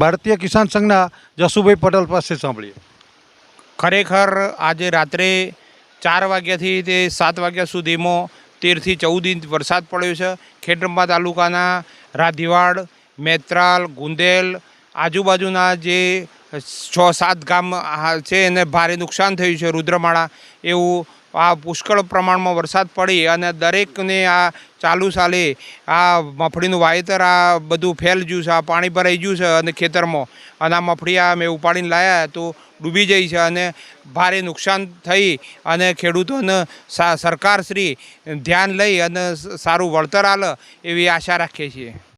ભારતીય કિસાન સંઘના જસુભાઈ પટેલ પાસે સાંભળીએ। ખરેખર આજે રાત્રે 4 વાગ્યાથી તે 7 વાગ્યા સુધીમાં 13થી 14 ઇંચ વરસાદ પડ્યો છે। ખેડબ્રહ્મા તાલુકાના રાધીવાડ, મેત્રાલ, ગુંદેલ આજુબાજુના જે 6-7 ગામ છે એને ભારે નુકસાન થયું છે। રુદ્રમાળા એવું આ પુષ્કળ પ્રમાણમાં વરસાદ પડી અને દરેકને આ ચાલુ સાલે આ મગફળીનું વાવેતર આ બધું ફેલ ગયું છે, આ પાણી ભરાઈ ગયું છે અને ખેતરમાં અને આ મગફળી આ મેં ઉપાડીને લાવ્યા તો ડૂબી જાય છે અને ભારે નુકસાન થઈ અને ખેડૂતોને સરકારશ્રી ધ્યાન લઈ અને સારું વળતર આલે એવી આશા રાખીએ છીએ।